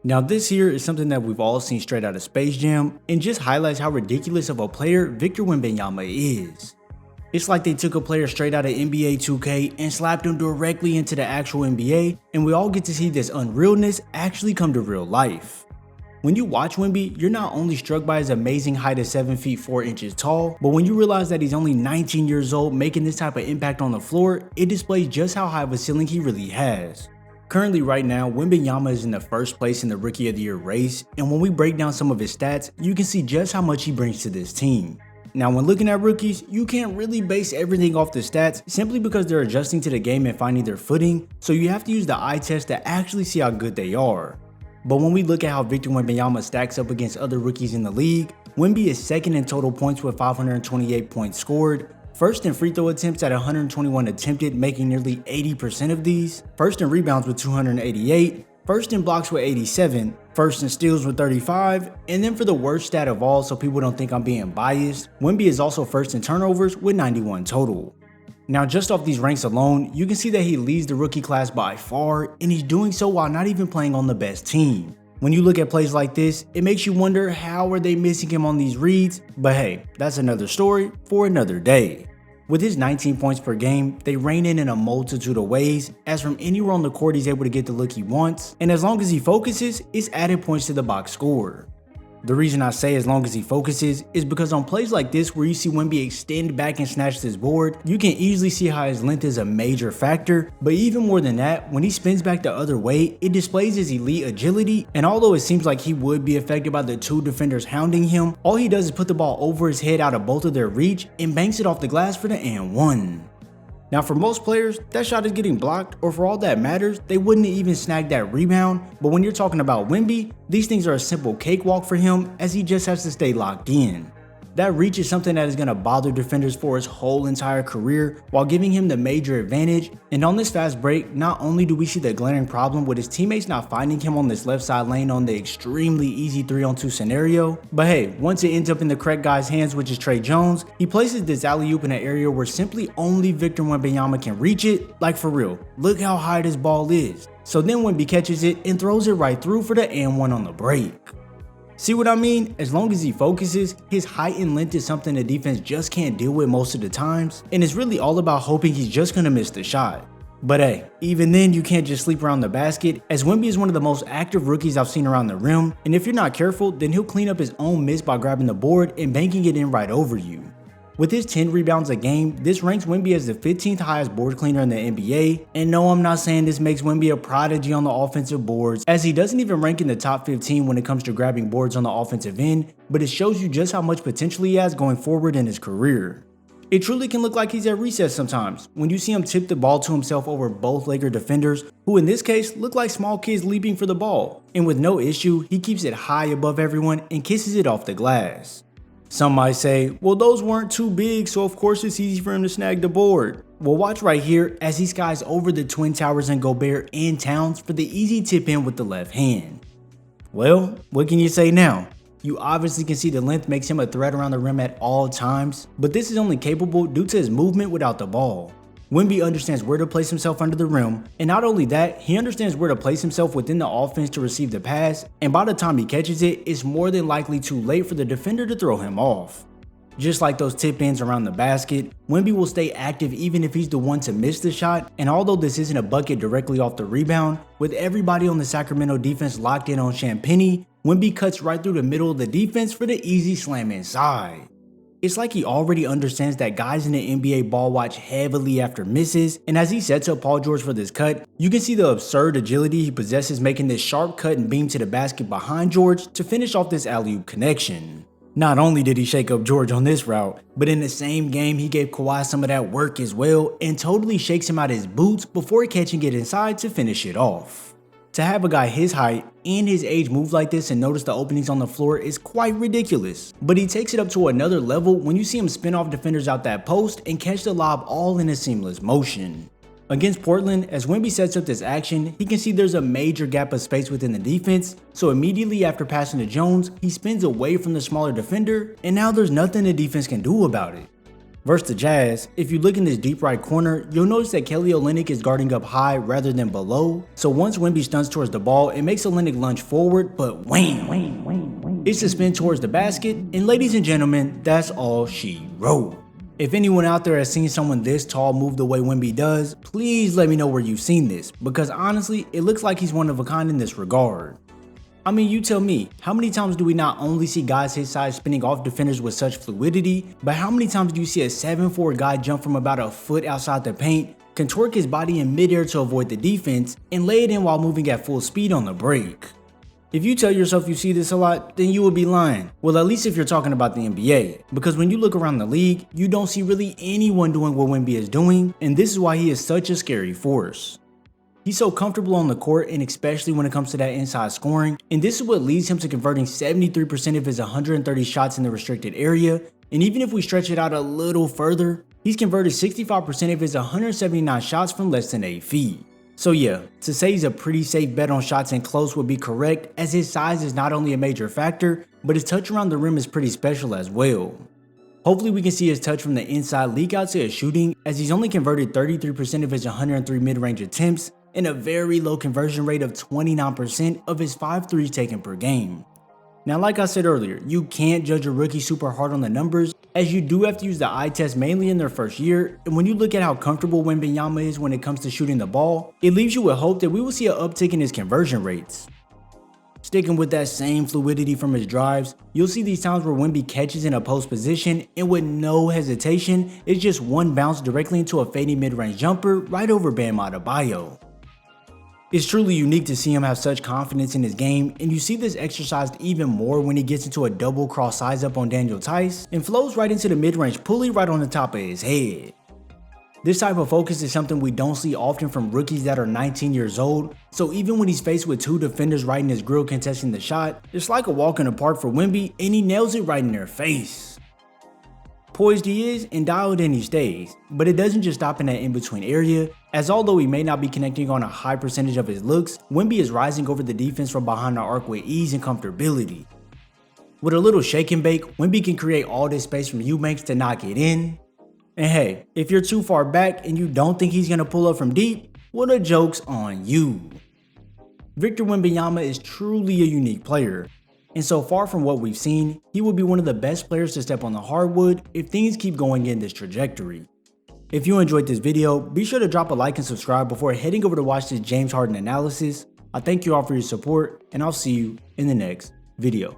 Now this here is something that we've all seen straight out of Space Jam and just highlights how ridiculous of a player Victor Wembanyama is. It's like they took a player straight out of NBA 2K and slapped him directly into the actual NBA, and we all get to see this unrealness actually come to real life. When you watch Wemby, you're not only struck by his amazing height of 7 feet 4 inches tall, but when you realize that he's only 19 years old making this type of impact on the floor, it displays just how high of a ceiling he really has. Currently right now, Wembanyama is in the first place in the Rookie of the Year race, and when we break down some of his stats, you can see just how much he brings to this team. Now when looking at rookies, you can't really base everything off the stats simply because they're adjusting to the game and finding their footing, so you have to use the eye test to actually see how good they are. But when we look at how Victor Wembanyama stacks up against other rookies in the league, Wemby is second in total points with 528 points scored, first in free throw attempts at 121 attempted, making nearly 80% of these, first in rebounds with 288, first in blocks with 87, first in steals with 35, and then for the worst stat of all, so people don't think I'm being biased, Wemby is also first in turnovers with 91 total. Now just off these ranks alone, you can see that he leads the rookie class by far, and he's doing so while not even playing on the best team. When you look at plays like this, it makes you wonder how are they missing him on these reads, but hey, that's another story for another day. With his 19 points per game, they rein in a multitude of ways, as from anywhere on the court he's able to get the look he wants, and as long as he focuses, it's added points to the box score. The reason I say as long as he focuses is because on plays like this where you see Wemby extend back and snatch this board, you can easily see how his length is a major factor, but even more than that, when he spins back the other way, it displays his elite agility, and although it seems like he would be affected by the two defenders hounding him, all he does is put the ball over his head out of both of their reach and banks it off the glass for the and one. Now for most players, that shot is getting blocked, or for all that matters, they wouldn't even snag that rebound, but when you're talking about Wemby, these things are a simple cakewalk for him as he just has to stay locked in. That reach is something that is going to bother defenders for his whole entire career while giving him the major advantage, and on this fast break, not only do we see the glaring problem with his teammates not finding him on this left side lane on the extremely easy 3-on-2 scenario, but hey, once it ends up in the correct guy's hands, which is Trey Jones, he places this alley-oop in an area where simply only Victor Wembanyama can reach it. Like for real, look how high this ball is. So then Wemby catches it and throws it right through for the and one on the break. See what I mean? As long as he focuses, his height and length is something the defense just can't deal with most of the times, and it's really all about hoping he's just gonna miss the shot. But hey, even then you can't just sleep around the basket, as Wemby is one of the most active rookies I've seen around the rim, and if you're not careful, then he'll clean up his own miss by grabbing the board and banking it in right over you. With his 10 rebounds a game, this ranks Wemby as the 15th highest board cleaner in the NBA, and no, I'm not saying this makes Wemby a prodigy on the offensive boards, as he doesn't even rank in the top 15 when it comes to grabbing boards on the offensive end, but it shows you just how much potential he has going forward in his career. It truly can look like he's at recess sometimes, when you see him tip the ball to himself over both Laker defenders, who in this case look like small kids leaping for the ball, and with no issue, he keeps it high above everyone and kisses it off the glass. Some might say, well, those weren't too big, so of course it's easy for him to snag the board. Well, watch right here as he skies over the Twin Towers and Gobert and Towns for the easy tip in with the left hand. Well, what can you say now? You obviously can see the length makes him a threat around the rim at all times, but this is only capable due to his movement without the ball. Wemby understands where to place himself under the rim, and not only that, he understands where to place himself within the offense to receive the pass, and by the time he catches it, it's more than likely too late for the defender to throw him off. Just like those tip-ins around the basket, Wemby will stay active even if he's the one to miss the shot, and although this isn't a bucket directly off the rebound, with everybody on the Sacramento defense locked in on Champagnie, Wemby cuts right through the middle of the defense for the easy slam inside. It's like he already understands that guys in the NBA ball watch heavily after misses, and as he sets up Paul George for this cut, you can see the absurd agility he possesses making this sharp cut and beam to the basket behind George to finish off this alley-oop connection. Not only did he shake up George on this route, but in the same game he gave Kawhi some of that work as well and totally shakes him out his boots before catching it inside to finish it off. To have a guy his height and his age move like this and notice the openings on the floor is quite ridiculous, but he takes it up to another level when you see him spin off defenders out that post and catch the lob all in a seamless motion. Against Portland, as Wemby sets up this action, he can see there's a major gap of space within the defense, so immediately after passing to Jones, he spins away from the smaller defender, and now there's nothing the defense can do about it. Versus the Jazz, if you look in this deep right corner, you'll notice that Kelly Olynyk is guarding up high rather than below. So once Wemby stunts towards the ball, it makes Olynyk lunge forward, but wham! It's a spin towards the basket, and ladies and gentlemen, that's all she wrote. If anyone out there has seen someone this tall move the way Wemby does, please let me know where you've seen this, because honestly, it looks like he's one of a kind in this regard. I mean, you tell me, how many times do we not only see guys his size spinning off defenders with such fluidity, but how many times do you see a 7'4" guy jump from about a foot outside the paint, contort his body in midair to avoid the defense, and lay it in while moving at full speed on the break? If you tell yourself you see this a lot, then you would be lying. Well, at least if you're talking about the NBA, because when you look around the league, you don't see really anyone doing what Wemby is doing, and this is why he is such a scary force. He's so comfortable on the court, and especially when it comes to that inside scoring, and this is what leads him to converting 73% of his 130 shots in the restricted area, and even if we stretch it out a little further, he's converted 65% of his 179 shots from less than 8 feet. So yeah, to say he's a pretty safe bet on shots in close would be correct, as his size is not only a major factor, but his touch around the rim is pretty special as well. Hopefully we can see his touch from the inside leak out to his shooting, as he's only converted 33% of his 103 mid-range attempts, and a very low conversion rate of 29% of his 5 threes taken per game. Now, like I said earlier, you can't judge a rookie super hard on the numbers, as you do have to use the eye test mainly in their first year, and when you look at how comfortable Wembanyama is when it comes to shooting the ball, it leaves you with hope that we will see an uptick in his conversion rates. Sticking with that same fluidity from his drives, you'll see these times where Wemby catches in a post position, and with no hesitation, it's just one bounce directly into a fading mid-range jumper right over Bam Adebayo. It's truly unique to see him have such confidence in his game, and you see this exercised even more when he gets into a double cross size up on Daniel Tice and flows right into the mid-range pulley right on the top of his head. This type of focus is something we don't see often from rookies that are 19 years old, so even when he's faced with 2 defenders right in his grill contesting the shot, it's like a walk in the park for Wemby, and he nails it right in their face. Poised he is, and dialed in he stays, but it doesn't just stop in that in-between area, as although he may not be connecting on a high percentage of his looks, Wemby is rising over the defense from behind the arc with ease and comfortability. With a little shake and bake, Wemby can create all this space from Eubanks to knock it in. And hey, if you're too far back and you don't think he's gonna pull up from deep, well, the joke's on you. Victor Wembanyama is truly a unique player, and so far from what we've seen, he will be one of the best players to step on the hardwood if things keep going in this trajectory. If you enjoyed this video, be sure to drop a like and subscribe before heading over to watch this James Harden analysis. I thank you all for your support, and I'll see you in the next video.